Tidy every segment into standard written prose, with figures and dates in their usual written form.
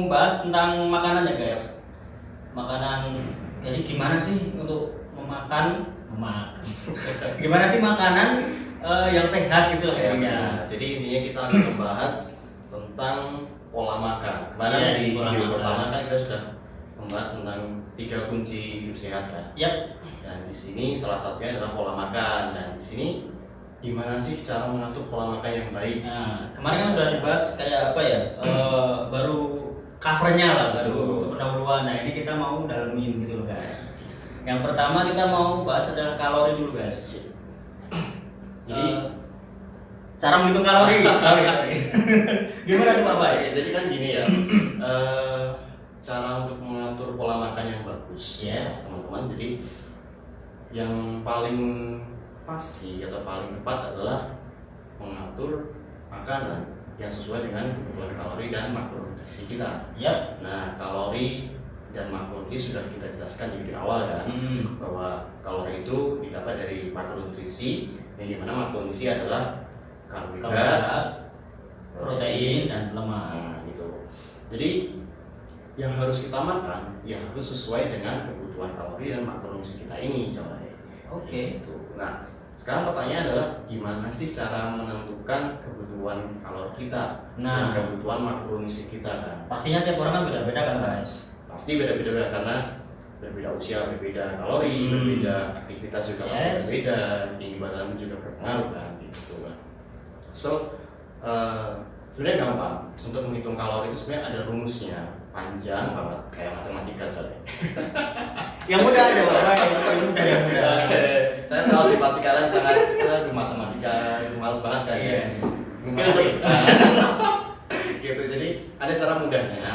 bahas tentang makanan ya guys. Makanan, jadi gimana sih untuk memakan gimana sih makanan yang sehat gitu lah intinya. Jadi intinya kita akan membahas tentang pola makan. Kemarin di video pertama kan kita sudah membahas tentang 3 kunci hidup sehat kan. Yap. Dan di sini salah satunya adalah pola makan. Dan di sini gimana sih cara mengatur pola makan yang baik? Nah, kemarin kan udah dibahas kayak apa ya? Baru covernya lah, baru pendahuluan. Nah, ini kita mau dalemin gitu loh guys. Yang pertama kita mau bahas adalah kalori dulu guys. Jadi cara menghitung kalori. Sorry. Gimana tuh Pak Bay? Jadi kan gini ya. Cara untuk mengatur pola makan yang bagus, yes, teman-teman. Jadi yang paling pasti atau paling tepat adalah mengatur makanan yang sesuai dengan kebutuhan kalori dan makronutrisi kita. Yep. Nah, kalori dan makronutrisi sudah kita jelaskan di awal kan, bahwa kalori itu didapat dari makronutrisi, yang dimana makronutrisi adalah karbohidrat, protein dan lemak. Nah, gitu. Jadi yang harus kita makan ya harus sesuai dengan kebutuhan kalori dan makronutrisi kita ini, coy. Oke. Gitu. Nah, sekarang pertanyaan adalah gimana sih cara menentukan kebutuhan kalori kita dan kebutuhan makronutrisi kita kan? Pastinya tiap orang kan beda-beda kan guys. Pasti beda-beda karena berbeda usia, berbeda kalori, berbeda aktivitas juga pasti berbeda, tinggi badan juga berpengaruh kan, gitu kan. So sebenarnya gampang untuk menghitung kalori itu sebenarnya ada rumusnya, panjang banget kayak matematika coy. Yang mudah aja Pak, yang mudah. Oke, saya tahu sih pasti kalian sangat matematika, males banget kan ya. Mungkin sih. Gitu, jadi ada cara mudahnya.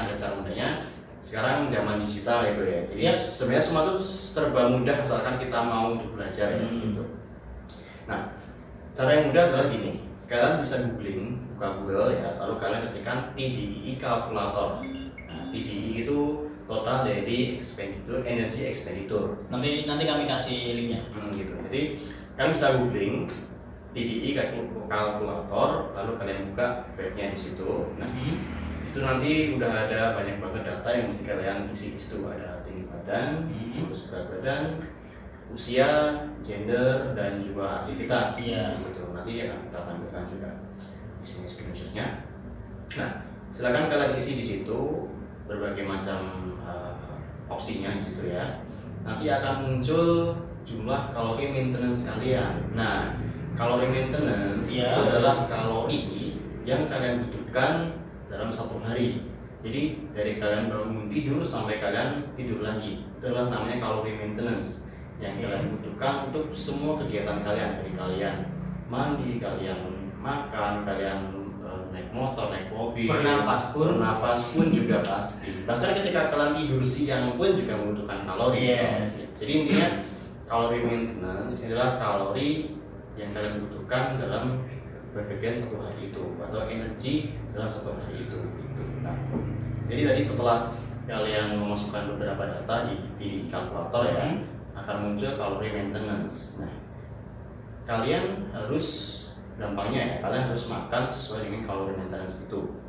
Sekarang zaman digital gitu ya. Jadi sebenarnya semua itu serba mudah asalkan kita mau untuk belajar ya gitu. Nah, cara yang mudah adalah gini. Kalian bisa googling, buka Google ya, lalu kalian ketikkan TDEE kalkulator. Nah, TDEE itu total daily expenditure, energy expenditure. Nanti kami kasih linknya. Gitu. Jadi kalian bisa googling TDEE kalkulator, lalu kalian buka webnya di situ. Nah, di situ nanti udah ada banyak banget data yang mesti kalian isi di situ. Ada tinggi badan, terus berat badan, usia, gender, dan juga aktivitas. Gitu. Nanti akan kita tampilkan juga di sini screenshotnya. Nah, silakan kalian isi di situ berbagai macam opsinya di situ ya. Nanti akan muncul jumlah kalori maintenance kalian. Nah, kalori maintenance itu adalah kalori yang kalian butuhkan dalam 1 hari. Jadi dari kalian bangun tidur sampai kalian tidur lagi, itulah namanya kalori maintenance yang kalian butuhkan untuk semua kegiatan kalian, dari kalian mandi, kalian makan, kalian naik motor, naik mobil, bernafas pun juga pasti. Bahkan ketika kalian tidur siang pun juga membutuhkan kalori. Jadi intinya kalori maintenance adalah kalori yang kalian butuhkan dalam berkegiatan 1 hari itu, atau energi dalam 1 hari itu. Nah, jadi tadi setelah kalian memasukkan beberapa data di kalkulator ya, akan muncul kalori maintenance. Nah, kalian harus, gampangnya ya, kalian harus makan sesuai dengan kalori maintenance itu.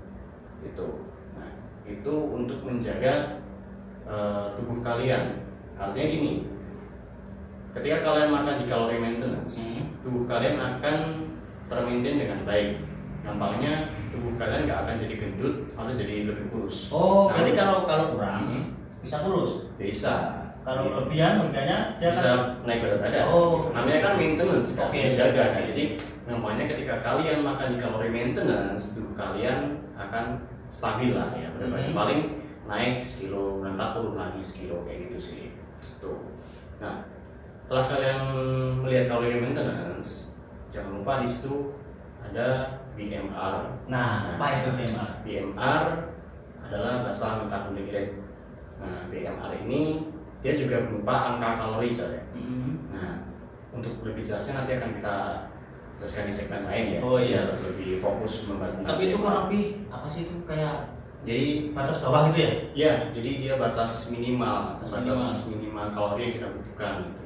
Nah, itu untuk menjaga tubuh kalian. Artinya gini, ketika kalian makan di kalori maintenance, tubuh kalian akan termaintain dengan baik. Gampangnya tubuh kalian nggak akan jadi gendut atau jadi lebih kurus. Berarti kalau kurang bisa kurus? Bisa. Kalau lebihan mudahnya bisa naik berat badan. Namanya kan maintenance kan, dijaga kan. Jadi gampangnya ketika kalian makan di kalori maintenance, tubuh kalian akan stabil lah ya, berat badan paling naik sekilo, nanti turun lagi sekilo, kayak gitu sih. Nah, setelah kalian melihat kalori maintenance, jangan lupa di situ ada BMR. Nah, apa itu BMR? BMR adalah basal metabolic rate. Nah, BMR ini dia juga berupa angka kalori coy. Nah, untuk lebih jelasnya nanti akan kita jelaskan di segmen lain ya. Biar lebih fokus membahas tentang. Tapi itu kurang lebih apa sih itu, kayak jadi batas bawah gitu ya? Iya, jadi dia batas minimal kalori yang kita butuhkan gitu.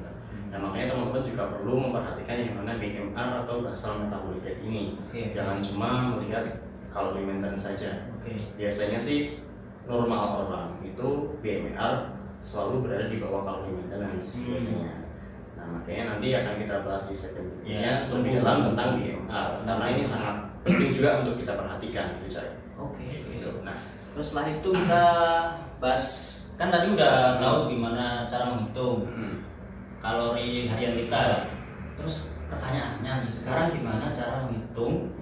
Nah, makanya teman-teman juga perlu memperhatikan yang mana BMR atau basal metabolic rate ini. Jangan cuma melihat kalori maintenance saja. Biasanya sih normal orang itu BMR selalu berada di bawah kalori maintenance biasanya. Nah makanya nanti akan kita bahas di segmen berikutnya lebih dalam tentang BMR karena ini sangat penting juga untuk kita perhatikan gitu coy. Oke. Gitu. Nah Terus setelah itu kita bahas, kan tadi udah tahu gimana cara menghitung kalori harian kita ya. Terus pertanyaannya nih, sekarang gimana cara menghitung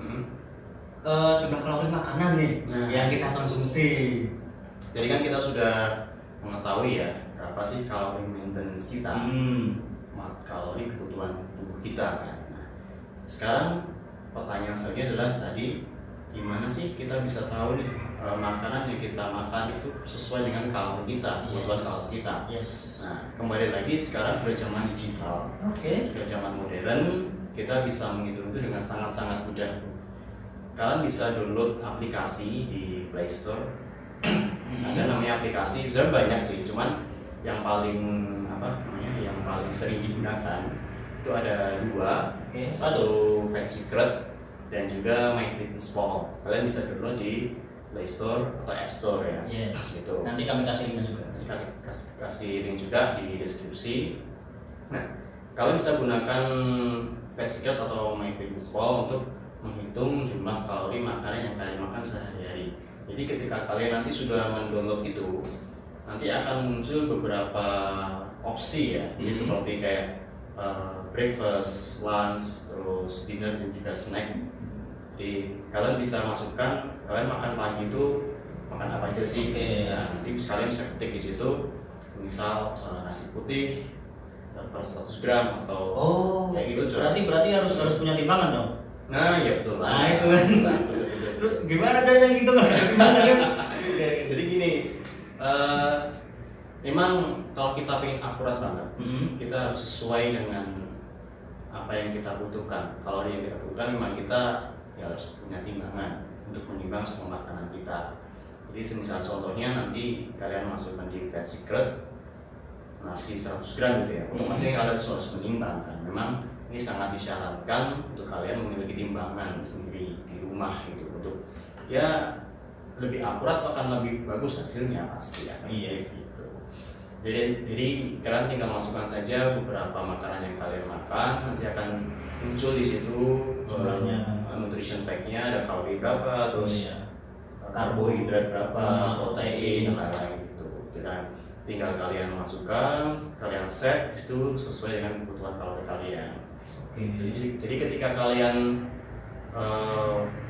jumlah kalori makanan nih yang kita konsumsi. Jadi kan kita sudah mengetahui ya berapa sih kalori maintenance kita, kalori kebutuhan tubuh kita kan. Nah, sekarang pertanyaan selanjutnya adalah tadi gimana sih kita bisa tahu nih makanan yang kita makan itu sesuai dengan kalori kita, kebutuhan kalori kita. Nah, kembali lagi sekarang sudah zaman digital, sudah zaman modern, kita bisa menghitung itu dengan sangat-sangat mudah. Kalian bisa download aplikasi di Play Store. Ada namanya aplikasi, sebenarnya banyak sih, cuman yang paling yang paling sering digunakan itu ada dua, satu Fat Secret dan juga MyFitnessPal. Kalian bisa download di Play Store atau App Store ya. Gitu. Nanti kami kasih linknya juga. Kasih link juga di deskripsi. Nah, kalian bisa gunakan Fat Secret atau MyFitnessPal untuk menghitung jumlah kalori makanan yang kalian makan sehari-hari. Jadi ketika kalian nanti sudah mendownload itu, nanti akan muncul beberapa opsi ya. Jadi seperti kayak breakfast, lunch, terus dinner dan juga snack. Jadi kalian bisa masukkan kalian makan pagi itu makan apa aja sih? Nah, nanti kalian bisa ketik di situ, misal nasi putih per 100 gram atau kayak gitu. Berarti harus punya timbangan dong. Nah, ya betul. Nah, itu kan. Gimana caranya gitu kan? Jadi gini, memang kalau kita pengen akurat banget, kita harus sesuai dengan apa yang kita butuhkan. Kalori yang kita butuhkan, memang kita ya harus punya timbangan untuk menimbang semua makanan kita. Jadi semisal contohnya nanti kalian masukkan di Fat Secret nasi 100 gram gitu ya, otomatis kalian harus menimbang kan. Memang ini sangat disyaratkan untuk kalian memiliki timbangan sendiri di rumah gitu, untuk ya lebih akurat akan lebih bagus hasilnya pasti akan gitu. Jadi kalian tinggal masukkan saja beberapa makanan yang kalian makan, nanti akan muncul di situ nutrition fact-nya, ada kalori berapa, terus karbohidrat berapa, protein dan lain-lain gitu. Tinggal kalian masukkan, kalian set itu sesuai dengan kebutuhan kalori kalian. Jadi ketika kalian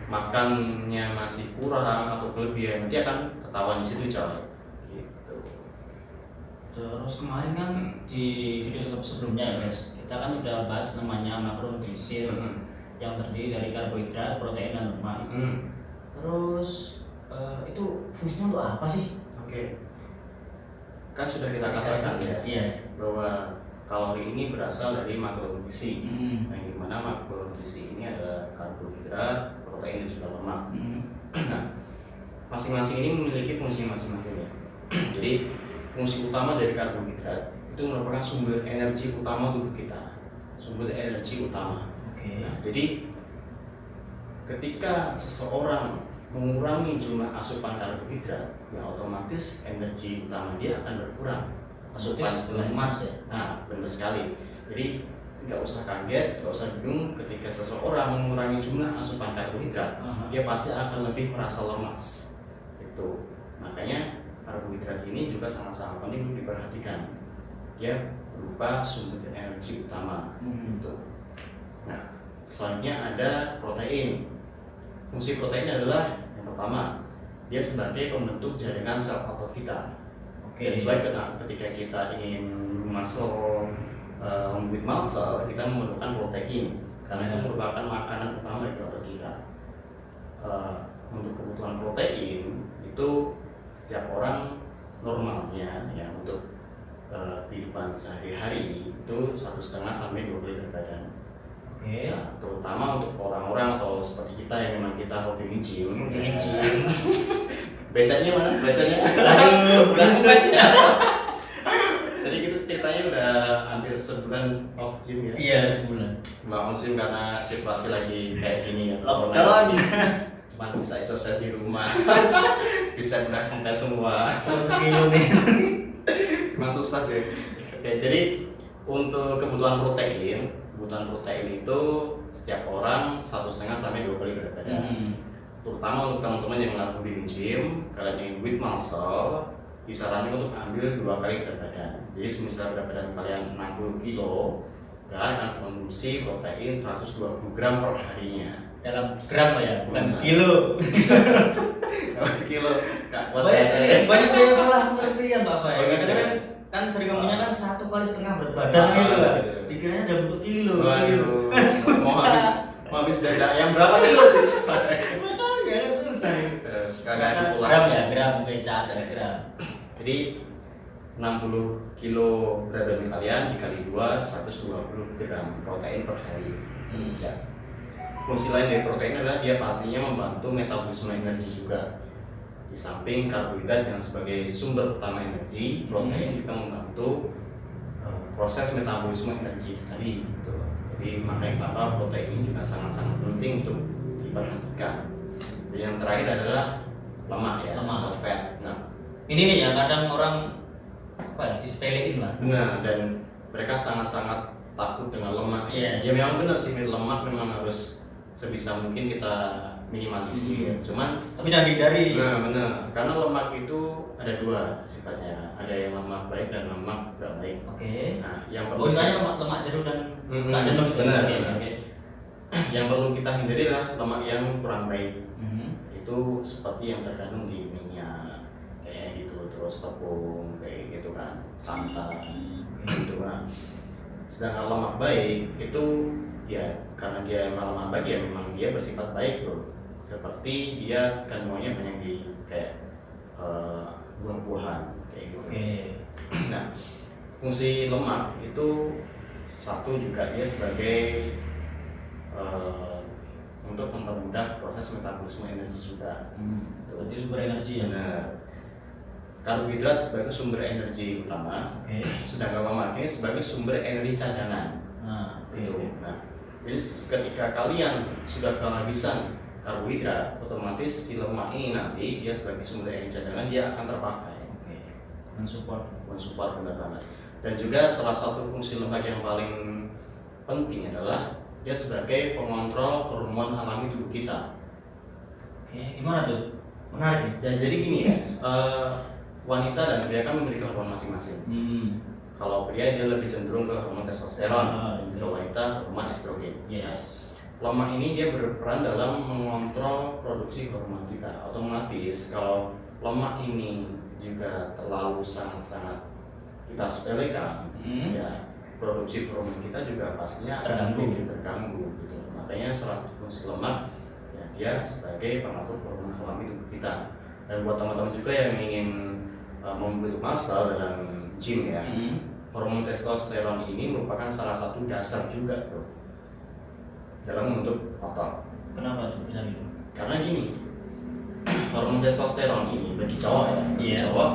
makannya masih kurang atau kelebihan, nanti akan ketahuan di situ coy. Gitu. Terus kemarin kan di video sebelumnya ya guys, kita kan udah bahas namanya makronutrisi yang terdiri dari karbohidrat, protein dan lemak. Terus itu fungsinya untuk apa sih? Kan sudah kita katakan ya bahwa kalori ini berasal dari makronutrisi, yang dimana makronutrisi ini adalah karbohidrat, protein dan juga lemak. Nah, masing-masing ini memiliki fungsi masing-masing ya. Jadi fungsi utama dari karbohidrat itu merupakan sumber energi utama tubuh kita, sumber energi utama. Nah, jadi ketika seseorang mengurangi jumlah asupan karbohidrat, ya otomatis energi utama dia akan berkurang. Asupan lemas ya. Nah, benar sekali. Jadi nggak usah kaget, nggak usah bingung ketika seseorang mengurangi jumlah asupan karbohidrat, dia pasti akan lebih merasa lemas. Itu makanya karbohidrat ini juga sangat-sangat penting untuk diperhatikan. Dia berupa sumber energi utama. Itu. Nah, selanjutnya ada protein. Fungsi protein adalah yang pertama, dia sebagai pembentuk jaringan sel otot kita. That's why ketika kita ingin membuat muscle, kita memerlukan protein karena itu merupakan makanan utama bagi otot kita. Untuk kebutuhan protein itu setiap orang normalnya ya untuk kehidupan sehari-hari itu 1,5 sampai 2 kali berat badan. Nah, terutama untuk orang-orang atau seperti kita yang memang kita hobi nge-gym. Biasanya mana? Biasanya bulan ya. Jadi gitu ceritanya udah hampir sebulan off gym ya. Iya, sebulan. Nggak musim karena situasi lagi kayak gini ya. Lockdown. cuma bisa exercise di rumah. Bisa udah kempes semua. Terus sekilo nih. Memang susah sih. Oke, jadi untuk kebutuhan protein itu setiap orang 1,5 sampai 2 kali berat badan. Terutama untuk teman-teman yang lagi di gym, kalian yang with muscle, disarankan untuk ambil 2 kali berat badan. Jadi semisal berat badan kalian 60 kilo, kalian akan konsumsi protein 120 gram per harinya. Dalam gram ya, bukan Benar. kilo. Kilo, Kak, buat saya. Banyak yang salah pengertian Pak Fai. Oh, gitu ya? Kadang-kadang kan sering ngomongnya kan 1,5 kali berat badan gitu kan. Gitu. Dikiranya dalam bentuk kilo. Waduh, Susah. mau habis dada yang berapa kilo? Makanya kan susah. Sekalian pulang. Gram ya, gram becak dan gram. Jadi 60 kilo berat badan kalian dikali 2, 120 gram protein per hari. Ya. Fungsi lain dari protein adalah dia pastinya membantu metabolisme energi juga. Di samping karbohidrat yang sebagai sumber utama energi, protein juga membantu proses metabolisme energi tadi. Gitu. Jadi makanya kenapa protein ini juga sangat-sangat penting untuk diperhatikan. Dan yang terakhir adalah lemak ya, Lemak. atau fat. Nah, Ini nih yang kadang orang apa ya, disepelein lah. benar, dan mereka sangat-sangat takut dengan lemak. Yes. Ya memang benar sih, lemak memang harus sebisa mungkin kita minimalisir. Cuman Tapi jangan dihindari. nah benar, karena lemak itu ada 2 sifatnya. Ada yang lemak baik dan lemak tidak baik. Oke. Nah, yang Oh, perlu istilahnya lemak jenuh dan Mhm, tak jenuh gitu. benar, Oke, benar. oke. yang perlu kita hindari adalah lemak yang kurang baik. Mhm. Itu seperti yang terkandung di minyak kayak gitu, terus tepung kayak gitu kan, santan gitu kan. Sedangkan lemak baik itu ya karena dia emang lemak baik ya memang dia bersifat baik loh. Seperti dia kandungannya banyak di kayak buah-buahan kayak gitu. Oke. Nah, fungsi lemak itu satu juga dia sebagai untuk mempermudah proses metabolisme energi juga. Berarti sumber energi ya. Benar. Karbohidrat sebagai sumber energi utama, Oke. sedangkan lemak ini sebagai sumber energi cadangan. Nah, oke. Gitu. Nah, jadi ketika kalian sudah kehabisan karbohidrat, otomatis si lemak ini nanti dia sebagai sumber energi cadangan dia akan terpakai. Oke. Mensupport. Mensupport benar banget. Dan juga salah satu fungsi lemak yang paling penting adalah dia sebagai pengontrol hormon alami tubuh kita. Oke, gimana tuh? Menarik nih. Dan jadi gini ya, wanita dan pria kan memiliki hormon masing-masing. Kalau pria dia lebih cenderung ke hormon testosteron, dan kalau wanita hormon estrogen. Yes. Lemak ini dia berperan dalam mengontrol produksi hormon kita. Otomatis kalau lemak ini juga terlalu sangat-sangat kita sepelekan, ya produksi hormon kita juga pastinya akan sedikit terganggu gitu. Makanya salah satu fungsi lemak ya dia sebagai pengatur hormon alami tubuh kita. Dan buat teman-teman juga yang ingin membentuk massa dalam gym ya, hormon testosteron ini merupakan salah satu dasar juga bro dalam membentuk otot. Kenapa tuh bisa gitu? Karena gini, hormon testosteron ini bagi cowok ya, bagi Iya. cowok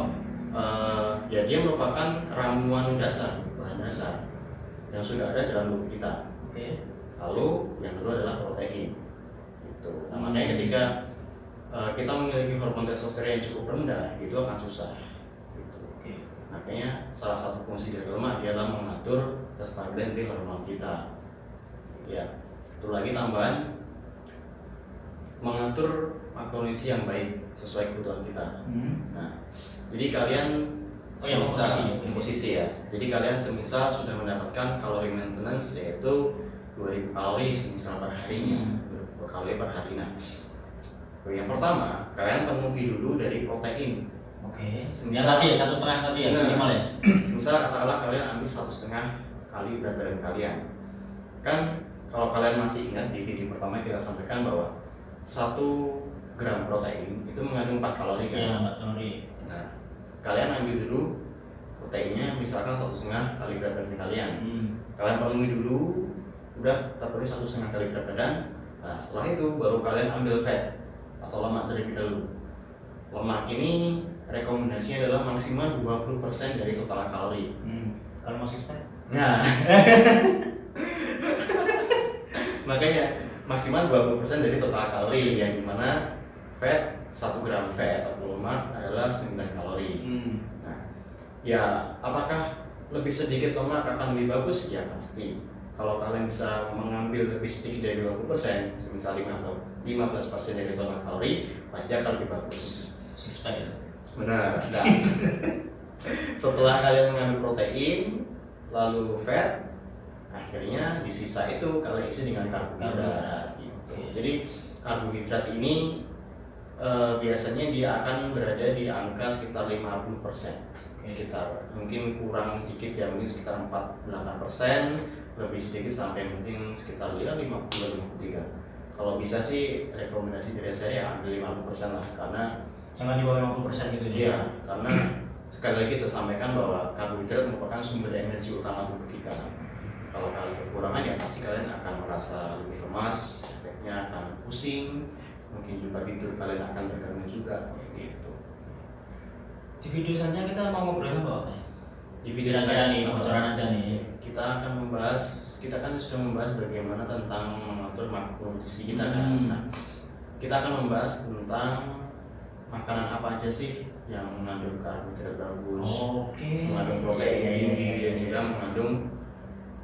ya dia merupakan ramuan dasar, bahan dasar yang sudah ada dalam tubuh kita. Oke. Lalu yang kedua adalah protein. Gitu. Nah, makanya ketika kita memiliki hormon testosteron yang cukup rendah, itu akan susah. Gitu. Oke. Makanya salah satu fungsi dari lemak adalah mengatur kestabilan di hormon kita. Ya, satu lagi tambahan mengatur makronutrisi yang baik sesuai kebutuhan kita. Nah, jadi kalian Oh ya, komposisi ya. Jadi kalian semisal sudah mendapatkan kalori maintenance yaitu 2000 kalori semisal per harinya, 2000 kalori per hari. Nah, yang pertama kalian penuhi dulu dari protein. Oke. Semisal- Yang tadi ya 1,5 tadi ya Nah. minimal ya. Semisal katakanlah kalian ambil 1,5 kali berat badan kalian. Kan kalau kalian masih ingat di video pertama kita sampaikan bahwa 1 gram protein itu mengandung 4 kalori kan? Iya, 4 kalori. Nah, kalian ambil dulu proteinnya misalkan 1,5 kali berat badan kalian. Kalian penuhi dulu, udah terpenuhi 1,5 kali berat badan. Nah, setelah itu baru kalian ambil fat atau lemak terlebih dahulu. Lemak ini rekomendasinya adalah maksimal 20% dari total kalori. Kalau masih spek? Nah, makanya maksimal 20% dari total kalori, yang dimana fat 1 gram fat atau lemak adalah 9 kalori. Nah, ya apakah lebih sedikit lemak akan lebih bagus? Ya pasti. Kalau kalian bisa mengambil lebih sedikit dari 20%, misal 15% dari total kalori, pasti akan lebih bagus. Six pack ya? Benar. Nah, setelah kalian mengambil protein, lalu fat, akhirnya di sisa itu kalian isi dengan karbohidrat. Gitu. Jadi karbohidrat ini biasanya dia akan berada di angka sekitar 50%. Sekitar mungkin kurang dikit ya, mungkin sekitar 48%, lebih sedikit sampai mungkin sekitar 50-53. Kalau bisa sih rekomendasi dari saya ambil 50% lah, karena jangan di bawah 50% gitu ya. Iya, karena sekali lagi kita sampaikan bahwa karbohidrat merupakan sumber energi utama tubuh kita. Kalau kalian kekurangan ya pasti kalian akan merasa lebih lemas, efeknya akan pusing, mungkin juga tidur kalian akan terganggu juga gitu. Di video selanjutnya kita mau ngobrolin apa ya? Di video Kira-kira nih, selanjutnya, bocoran aja nih. kita akan membahas, kita kan sudah membahas bagaimana tentang mengatur makronutrisi kita kan. Nah, kita akan membahas tentang makanan apa aja sih yang mengandung karbohidrat bagus, mengandung protein tinggi, dan juga mengandung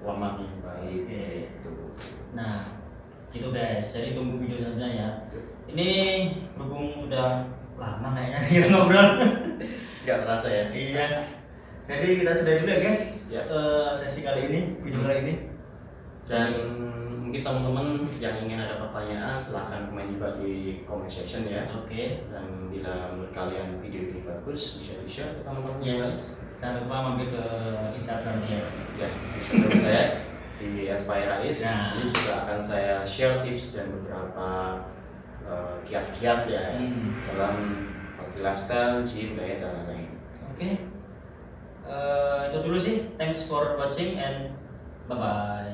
lemak yang baik. Gitu. Nah, gitu guys. Jadi tunggu video selanjutnya ya. Ini berhubung sudah lama kayaknya kita ngobrol. Nggak terasa ya? Iya. Jadi kita sudah dulu ya guys. Ya. Sesi kali ini, video kali ini. Dan mungkin teman-teman yang ingin ada pertanyaan silahkan komen juga di comment section ya. Oke. Dan bila menurut kalian video ini bagus, bisa di share ke teman-teman. Yes. Jangan lupa mampir ke Instagramnya. Ya, Instagram saya di @fairais. Nah. Ini juga akan saya share tips dan beberapa kiat-kiat ya dalam healthy lifestyle, gym, diet dan lain-lain. Oke. Itu dulu sih. Thanks for watching and bye bye.